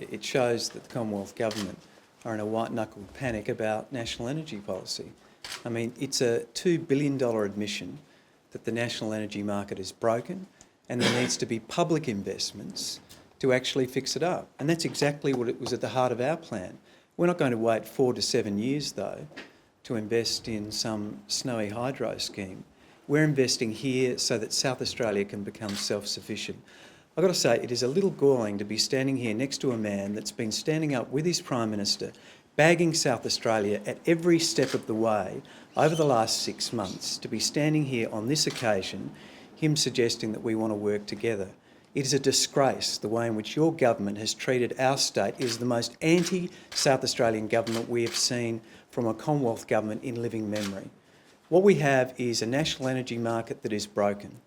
it shows that the Commonwealth Government are in a white-knuckled panic about national energy policy. I mean, it's a $2 billion admission that the national energy market is broken and there needs to be public investments to actually fix it up. And that's exactly what it was at the heart of our plan. We're not going to wait 4 to 7 years, though, to invest in some snowy hydro scheme. We're investing here so that South Australia can become self-sufficient. I've got to say, it is a little galling to be standing here next to a man that's been standing up with his Prime Minister, bagging South Australia at every step of the way over the last 6 months, to be standing here on this occasion, him suggesting that we want to work together. It is a disgrace the way in which your government has treated our state. It is the most anti-South Australian government we have seen from a Commonwealth government in living memory. What we have is a national energy market that is broken.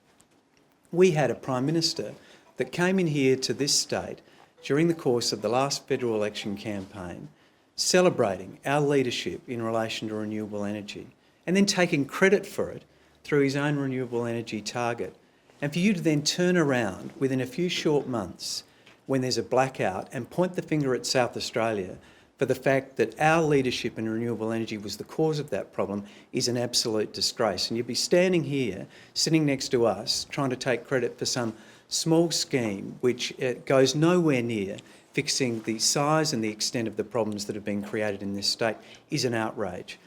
We had a Prime Minister that came in here to this state during the course of the last federal election campaign, celebrating our leadership in relation to renewable energy, and then taking credit for it through his own renewable energy target. And for you to then turn around within a few short months when there's a blackout and point the finger at South Australia for the fact that our leadership in renewable energy was the cause of that problem is an absolute disgrace. And you'd be standing here, sitting next to us, trying to take credit for some small scheme which goes nowhere near fixing the size and the extent of the problems that have been created in this state is an outrage.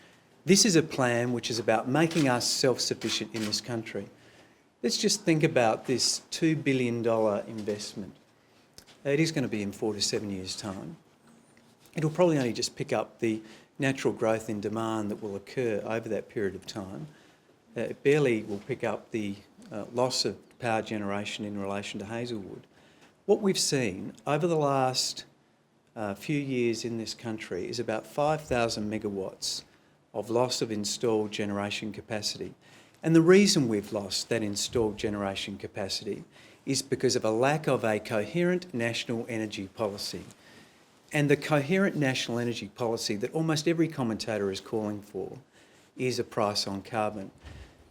This is a plan which is about making us self-sufficient in this country. Let's just think about this $2 billion investment. It is going to be in 4 to 7 years' time. It'll probably only just pick up the natural growth in demand that will occur over that period of time. It barely will pick up the loss of power generation in relation to Hazelwood. What we've seen over the last few years in this country is about 5,000 megawatts of loss of installed generation capacity. And the reason we've lost that installed generation capacity is because of a lack of a coherent national energy policy. And the coherent national energy policy that almost every commentator is calling for is a price on carbon.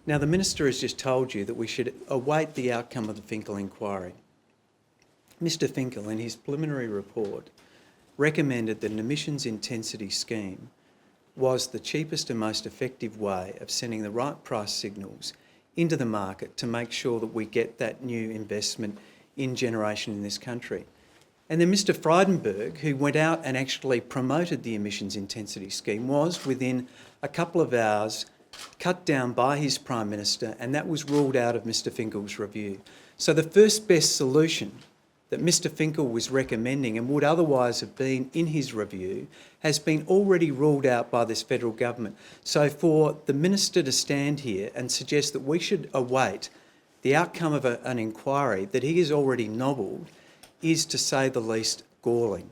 Now, the Minister has just told you that we should await the outcome of the Finkel inquiry. Mr Finkel, in his preliminary report, recommended that an emissions intensity scheme was the cheapest and most effective way of sending the right price signals into the market to make sure that we get that new investment in generation in this country. And then Mr Frydenberg, who went out and actually promoted the emissions intensity scheme, was within a couple of hours cut down by his Prime Minister, and that was ruled out of Mr Finkel's review. So the first best solution that Mr Finkel was recommending and would otherwise have been in his review has been already ruled out by this federal government. So for the Minister to stand here and suggest that we should await the outcome of an inquiry that he has already nobbled is, to say the least, galling.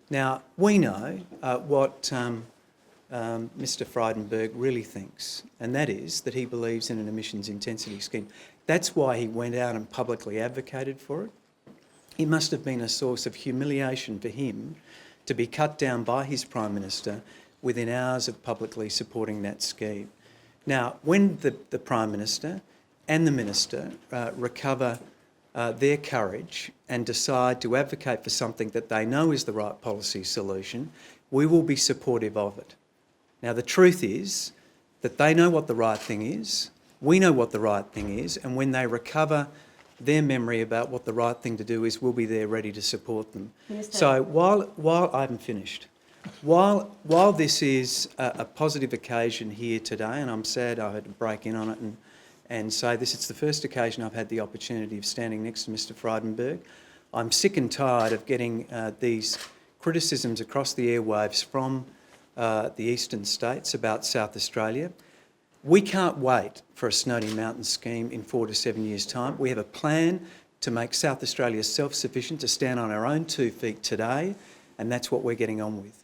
Now, we know what Mr Frydenberg really thinks, and that is that he believes in an emissions intensity scheme. That's why he went out and publicly advocated for it. It must have been a source of humiliation for him to be cut down by his Prime Minister within hours of publicly supporting that scheme. Now, when the Prime Minister and the Minister recover their courage and decide to advocate for something that they know is the right policy solution, we will be supportive of it. Now, the truth is that they know what the right thing is, we know what the right thing is, and when they recover their memory about what the right thing to do is, we'll be there ready to support them. Minister. So while I haven't finished, while this is a positive occasion here today, and I'm sad I had to break in on it and say this, it's the first occasion I've had the opportunity of standing next to Mr Frydenberg. I'm sick and tired of getting these criticisms across the airwaves from the eastern states about South Australia. We can't wait for a Snowy Mountain scheme in 4 to 7 years' time. We have a plan to make South Australia self-sufficient, to stand on our own 2 feet today, and that's what we're getting on with.